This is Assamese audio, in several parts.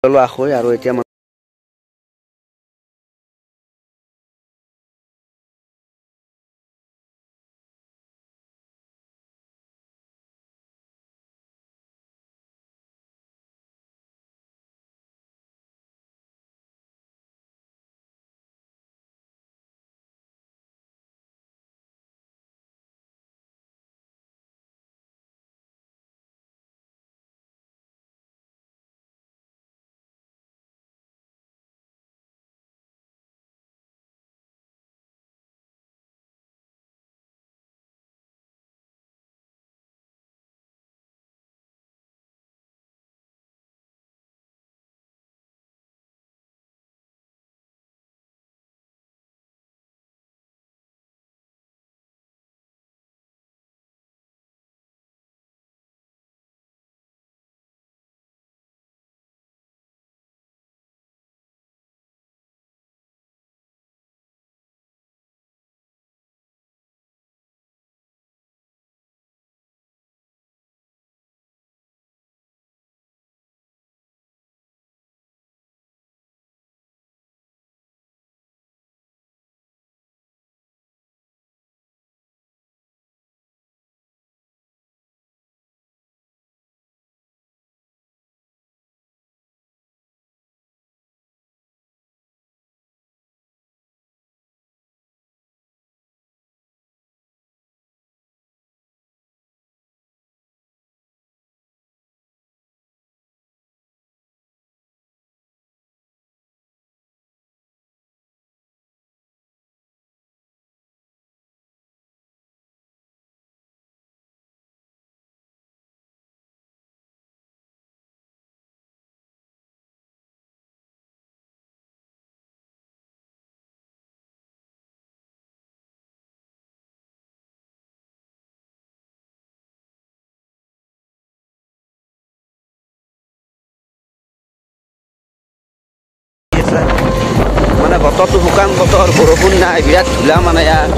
লোৱা হৈ আৰু এতিয়া মানে বতৰটো শুকান বতৰ বৰষুণ নাই বিৰাট ধূলা মানে ইয়াৰ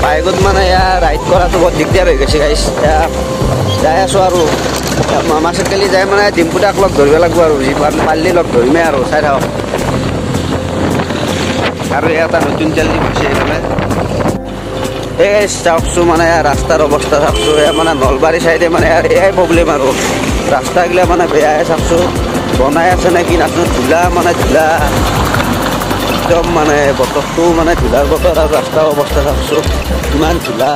বাইকত মানে ইয়াৰ ৰাইড কৰাটো বৰ দিগদাৰ হৈ গৈছে গাইছ যাই আছোঁ আৰু মামাৰ কালি যাই মানে ডিম্পুদাক লগ ধৰিব লাগিব আৰু যি পাৰিলে লগ ধৰিমেই আৰু চাই থাকক আৰু এটা নতুন তেল দি গৈছে এইফালে এই চাওকচোন মানে ৰাস্তাৰ অৱস্থা চাওকচোন মানে নলবাৰী চাইডে মানে এয়াই প্ৰব্লেম আৰু ৰাস্তাগিলা মানে বেয়াই চাওকচোন বনাই আছে নে কি নাচোন ধূলা মানে ধূলা একদম মানে বতৰটো মানে ধূলাৰ বতৰ আৰু ৰাস্তাৰ অৱস্থা চাওকচোন ইমান ধূলা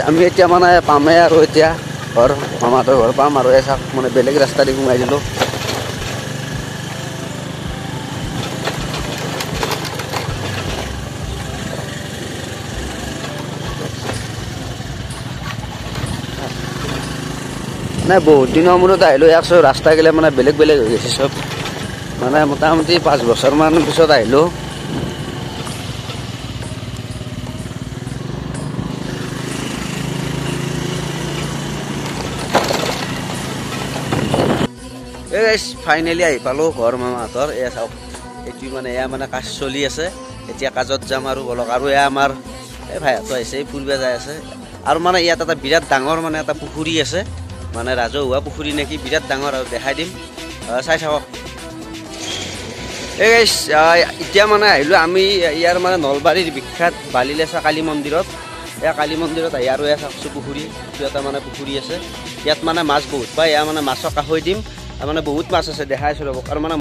আমি এতিয়া মানে পামেই আৰু এতিয়া ঘৰ মামাহঁতৰ ঘৰ পাম আৰু এই চাওক মানে বেলেগ ৰাস্তা দি সোমাই দিলোঁ নাই বহুত দিনৰ মূৰত আহিলোঁ ইয়াক চব ৰাস্তাগিলা মানে বেলেগ বেলেগ হৈ গৈছে চব মানে মোটামুটি 5 বছৰমান পিছত আহিলোঁ ফাইনেলি আহি পালোঁ ঘৰ মামাহঁতৰ এয়া চাওক এইটো মানে এয়া মানে কাজ চলি আছে এতিয়া কাজত যাম আৰু বলক আৰু এয়া আমাৰ এই ভাইহঁতো আহিছে ফুৰিব যাই আছে আৰু মানে ইয়াত এটা বিৰাট ডাঙৰ মানে এটা পুখুৰী আছে মানে ৰাজহুৱা পুখুৰী নেকি বিৰাট ডাঙৰ আৰু দেখাই দিম চাই থাকক এই এতিয়া মানে আহিলোঁ আমি ইয়াৰ মানে নলবাৰীৰ বিখ্যাত বালিলেচা কালী মন্দিৰত এয়া কালী মন্দিৰত আহি আৰু এয়া চাওকচোন পুখুৰী এইটো এটা মানে পুখুৰী আছে ইয়াত মানে মাছ বহুত পায় এয়া মানে মাছক কাষৈ দিম মানে বহুত মাছ আছে দেখাই আছোঁ ৰ'ব আৰু মানে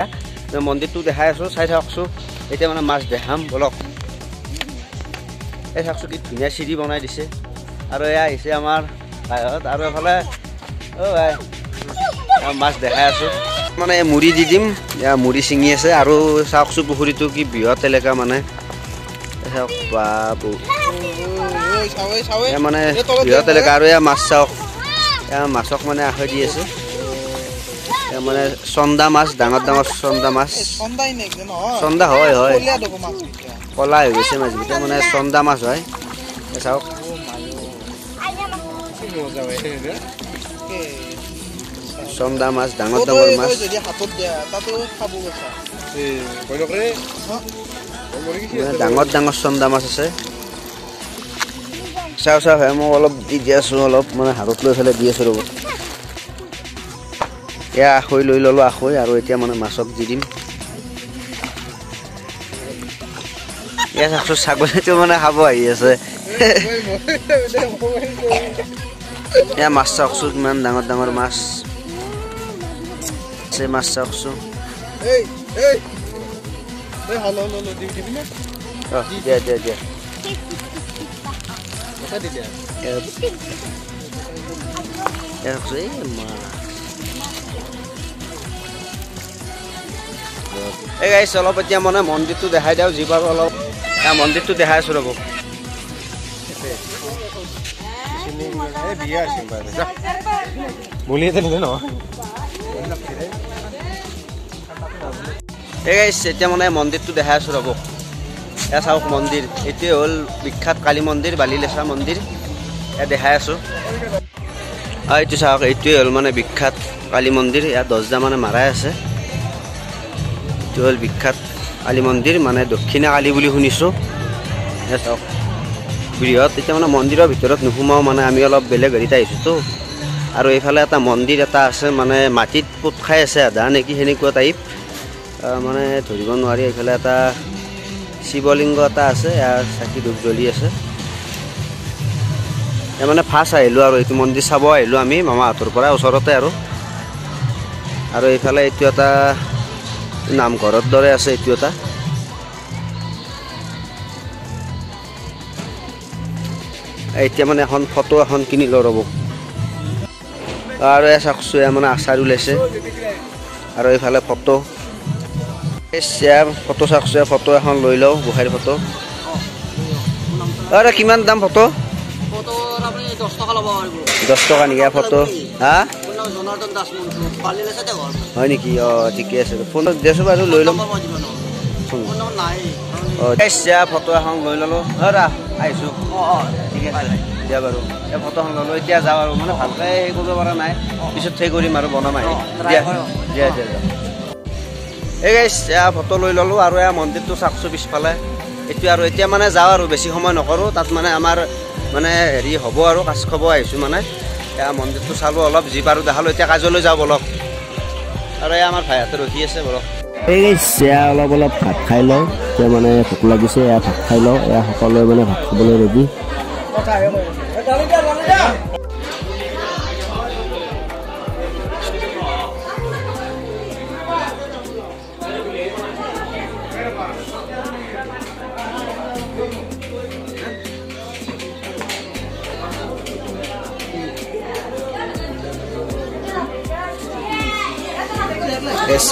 মন্দিৰটো দেখাই আছোঁ চাই থাকচোন এতিয়া মানে মাছ দেখাম বলক এই চাওকচোন কি ধুনীয়া চিৰি বনাই দিছে আৰু এয়া আহিছে আমাৰ ভাইহঁত আৰু এফালে মাছ দেখাই আছোঁ মানে মুড়ি দি দিম এয়া মুড়ি ছিঙি আছে আৰু চাওকচোন পুখুৰীটো কি বৃহৎ এলেকা মানে চাওক বা মানে বৃহৎ এলেকা আৰু এয়া মাছ চাওক এয়া মাছক মানে আশৈ দি আছে মানে চন্দা মাছ ডাঙৰ ডাঙৰ চন্দা মাছ চন্দা হয় হয় কলা হৈ গৈছে মাছকেইটা মানে চন্দা মাছ হয় চাওক চন্দা মাছ ডাঙৰ ডাঙৰ মাছ ডাঙৰ ডাঙৰ চন্দা মাছ আছে চাওঁ চাওঁ হয় মই অলপ দি আছোঁ অলপ মানে হাতত লৈ পেলাই দি আছোঁ ৰ'ব এয়া আখৈ লৈ ল'লোঁ আখৈ আৰু এতিয়া মানে মাছক দি দিম এয়া চাওকচোন ছাগলীটো মানে খাব আহি আছে এয়া মাছ চাওকচোন কিমান ডাঙৰ ডাঙৰ মাছ মাছ চাওকচোন দিয়া দিয়া দিয়া এই গাইছ অলপ এতিয়া মানে মন্দিৰটো দেখাই দিওঁ যি পাৰোঁ অলপ মন্দিৰটো দেখাই আছোঁ ৰ'ব এই গাইছ এতিয়া মানে মন্দিৰটো দেখাই আছোঁ ৰ'ব এয়া চাওক মন্দিৰ এইটোৱে হ'ল বিখ্যাত কালী মন্দিৰ বালিলেচা মন্দিৰ এয়া দেখাই আছোঁ এইটো চাওক এইটোৱে হ'ল মানে বিখ্যাত কালী মন্দিৰ ইয়াত দৰ্জা মানে মাৰাই আছে এইটো হ'ল বিখ্যাত কালী মন্দিৰ মানে দক্ষিণা কালী বুলি শুনিছোঁ এয়া চাওক বৃহৎ এতিয়া মানে মন্দিৰৰ ভিতৰত নোসোমাওঁ মানে আমি অলপ বেলেগ হেৰিত আহিছোঁতো আৰু এইফালে এটা মন্দিৰ এটা আছে মানে মাটিত পোত খাই আছে আধা নেকি সেনেকুৱা টাইপ মানে ধৰিব নোৱাৰি এইফালে এটা শিৱলিংগ এটা আছে ইয়াৰ চাকি ধূপ জ্বলি আছে এয়া মানে ফাৰ্ষ্ট আহিলোঁ আৰু এইটো মন্দিৰ চাব আহিলোঁ আমি মামাহঁতৰ পৰা ওচৰতে আৰু এইফালে এইটো এটা নামঘৰৰ দৰে আছে এইটো এটা এতিয়া মানে এখন ফটো এখন কিনিলোঁ ৰ'ব আৰু এয়া চাওকচোন এয়া মানে আচাৰ ওলাইছে আৰু এইফালে ফটো ফটো চাওকচোন ফটো এখন লৈ লওঁ গোসাঁইৰ ফটো আৰু কিমান দাম ফটো 10 টকা নেকি ফটো হা হয় নেকি ঠিকে আছে ফোনত দিছোঁ বাৰু লৈ ল'ম ফটো এখন লৈ ল'লোঁ আহিছোঁ ঠিক আছে দিয়া বাৰু এই ফটোখন ল'লোঁ এতিয়া যাওঁ আৰু মানে ভালকৈ হেৰি কৰিব পৰা নাই পিছত সেই কৰিম আৰু বনাম আহি দিয়া দিয়া দিয়া এই গাইছ এয়া ফটো লৈ ল'লোঁ আৰু এয়া মন্দিৰটো চাওকচোন পিছফালে এইটো আৰু এতিয়া মানে যাওঁ আৰু বেছি সময় নকৰোঁ তাত মানে আমাৰ মানে হেৰি হ'ব আৰু কাজ খাব আহিছোঁ মানে এয়া মন্দিৰটো চালোঁ অলপ যি পাৰোঁ দেখালোঁ এতিয়া কাজলৈ যাওঁ বলক আৰু এয়া আমাৰ ভাইহঁতে ৰখি আছে বলক এই গাইছ এয়া অলপ অলপ ভাত খাই লওঁ এতিয়া মানে ভোক লাগিছে এয়া ভাত খাই লওঁ এয়া সকলোৱে মানে ভাত খাবলৈ ৰেডি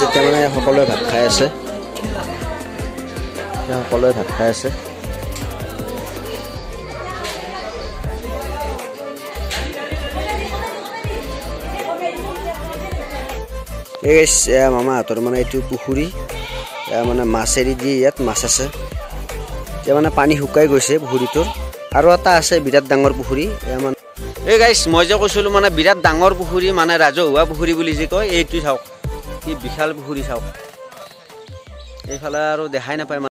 এতিয়া মানে সকলোৱে ভাত খাই আছে সকলোৱে ভাত খাই আছে এই মামাহঁতৰ মানে এইটো পুখুৰী মানে মাছ এৰি দি ইয়াত মাছ আছে এতিয়া মানে পানী শুকাই গৈছে পুখুৰীটোৰ আৰু এটা আছে বিৰাট ডাঙৰ পুখুৰী মানে এই গাইছ মই যে কৈছিলোঁ মানে বিৰাট ডাঙৰ পুখুৰী মানে ৰাজহুৱা পুখুৰী বুলি যে কয় এইটো চাওক কি বিশাল পুখুৰী চাওক এইফালে আৰু দেখাই নাপায়